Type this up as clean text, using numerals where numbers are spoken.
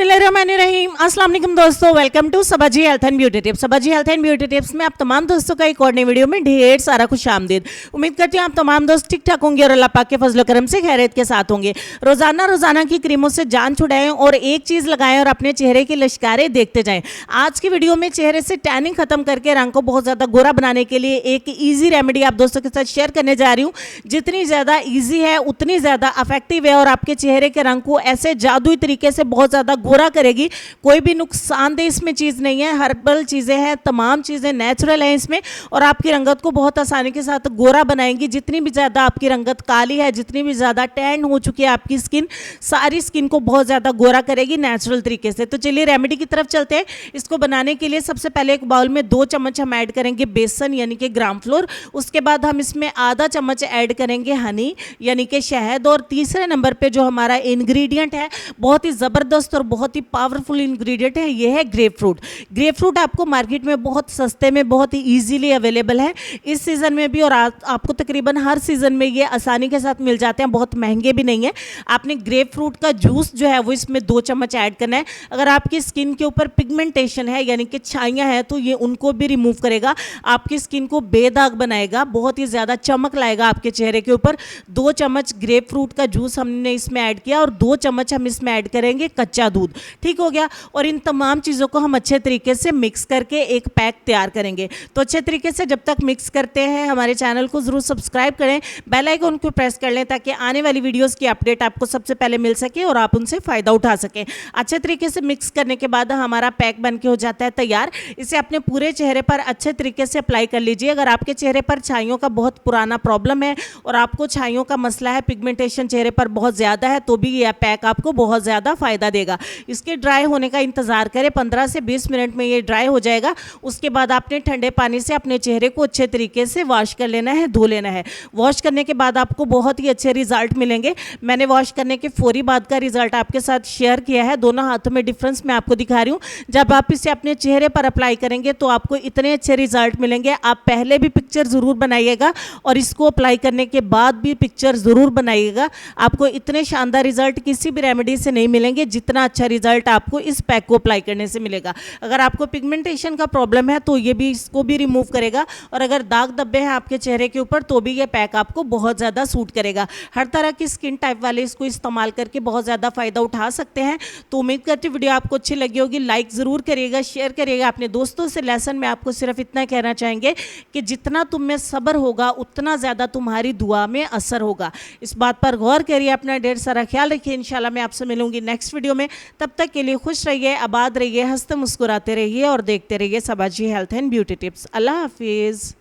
बिस्मिल्लाहिर्रहमानिर्रहीम। अस्सलाम वालेकुम दोस्तों, welcome to Sabaji health and beauty tips. Sabaji health and beauty tips में आप तमाम दोस्तों का एक और नई वीडियो में ढेर सारा खुशामदीद। उम्मीद करती हूँ आप तमाम दोस्त ठीक ठाक होंगे और अल्लाह पाक के फजल करम से खैरियत के साथ होंगे। रोजाना की क्रीमों से जान छुड़ाएं और एक चीज़ लगाएं और अपने चेहरे की लश्कारें देखते जाएं। आज की वीडियो में चेहरे से टैनिंग खत्म करके रंग को बहुत ज़्यादा गोरा बनाने के लिए एक ईजी रेमेडी आप दोस्तों के साथ शेयर करने जा रही हूँ। जितनी ज़्यादा ईजी है उतनी ज़्यादा इफेक्टिव है और आपके चेहरे के रंग को ऐसे जादुई तरीके से बहुत ज़्यादा गोरा करेगी। कोई भी नुकसानदेह इसमें चीज़ नहीं है, हर्बल चीज़ें हैं, तमाम चीज़ें नेचुरल हैं इसमें और आपकी रंगत को बहुत आसानी के साथ गोरा बनाएंगी। जितनी भी ज़्यादा आपकी रंगत काली है, जितनी भी ज़्यादा टैन हो चुकी है आपकी स्किन, सारी स्किन को बहुत ज़्यादा गोरा करेगी नेचुरल तरीके से। तो चलिए रेमेडी की तरफ चलते हैं। इसको बनाने के लिए सबसे पहले एक बाउल में 2 चम्मच हम ऐड करेंगे बेसन यानी कि ग्राम फ्लोर। उसके बाद हम इसमें आधा चम्मच ऐड करेंगे हनी यानी कि शहद। और तीसरे नंबर पे जो हमारा इंग्रेडिएंट है, बहुत ही ज़बरदस्त और बहुत ही पावरफुल इंग्रेडिएंट है, ये है ग्रेप फ्रूट। ग्रेप फ्रूट आपको मार्केट में बहुत सस्ते में बहुत ही ईजीली अवेलेबल है इस सीज़न में भी, और आपको तकरीबन हर सीज़न में ये आसानी के साथ मिल जाते हैं, बहुत महंगे भी नहीं है। आपने ग्रेप फ्रूट का जूस जो है वो इसमें 2 चम्मच ऐड करना है। अगर आपकी स्किन के ऊपर पिगमेंटेशन है यानी कि छाइयाँ हैं तो ये उनको भी रिमूव करेगा, आपकी स्किन को बेदाग बनाएगा, बहुत ही ज़्यादा चमक लाएगा आपके चेहरे के ऊपर। 2 चम्मच ग्रेप फ्रूट का जूस हमने इसमें ऐड किया और 2 चम्मच हम इसमें ऐड करेंगे कच्चा दूध। ठीक हो गया। और इन तमाम चीज़ों को हम अच्छे तरीके से मिक्स करके एक पैक तैयार करेंगे। तो अच्छे तरीके से जब तक मिक्स करते हैं हमारे चैनल को ज़रूर सब्सक्राइब करें, बेल आइकन को प्रेस कर लें ताकि आने वाली वीडियोस की अपडेट आपको सबसे पहले मिल सके और आप उनसे फ़ायदा उठा सकें। अच्छे तरीके से मिक्स करने के बाद हमारा पैक बन के हो जाता है तैयार। इसे अपने पूरे चेहरे पर अच्छे तरीके से अप्लाई कर लीजिए। अगर आपके चेहरे पर छाइयों का बहुत पुराना प्रॉब्लम है और आपको छाइयों का मसला है, पिगमेंटेशन चेहरे पर बहुत ज़्यादा है, तो भी यह पैक आपको बहुत ज़्यादा फ़ायदा देगा। इसके ड्राई होने का इंतज़ार करें, 15 से 20 मिनट में ये ड्राई हो जाएगा। उसके बाद आपने ठंडे पानी से अपने चेहरे को अच्छे तरीके से वॉश कर लेना है, धो लेना है। वॉश करने के बाद आपको बहुत ही अच्छे रिजल्ट मिलेंगे। मैंने वॉश करने के फौरी बाद का रिजल्ट आपके साथ शेयर किया है, दोनों हाथों में डिफरेंस मैं आपको दिखा रही हूँ। जब आप इसे अपने चेहरे पर अप्लाई करेंगे तो आपको इतने अच्छे रिजल्ट मिलेंगे। आप पहले भी पिक्चर ज़रूर बनाइएगा और इसको अप्लाई करने के बाद भी पिक्चर ज़रूर बनाइएगा। आपको इतने शानदार रिजल्ट किसी भी रेमेडी से नहीं मिलेंगे जितना अच्छा रिजल्ट आपको इस पैक को अप्लाई करने से मिलेगा। अगर आपको पिगमेंटेशन का प्रॉब्लम है तो ये भी इसको भी रिमूव करेगा, और अगर दाग धब्बे हैं आपके चेहरे के ऊपर तो भी ये पैक आपको बहुत ज़्यादा सूट करेगा। हर तरह की स्किन टाइप वाले इसको इस्तेमाल करके बहुत ज़्यादा फ़ायदा उठा सकते हैं। तो उम्मीद करती हूँ वीडियो आपको अच्छी लगी होगी। लाइक ज़रूर करिएगा, शेयर करिएगा अपने दोस्तों से। लेसन में आपको सिर्फ इतना कहना चाहेंगे कि जितना तुम में सब्र होगा उतना ज़्यादा तुम्हारी दुआ में असर होगा। इस बात पर गौर करिए, अपना ढेर सारा ख्याल रखिए। इंशाल्लाह मैं आपसे मिलूंगी नेक्स्ट वीडियो में। तब तक के लिए खुश रहिए, आबाद रहिए, हंसते मुस्कुराते रहिए और देखते रहिए सबाजी हेल्थ एंड ब्यूटी टिप्स। अल्लाह हाफिज़।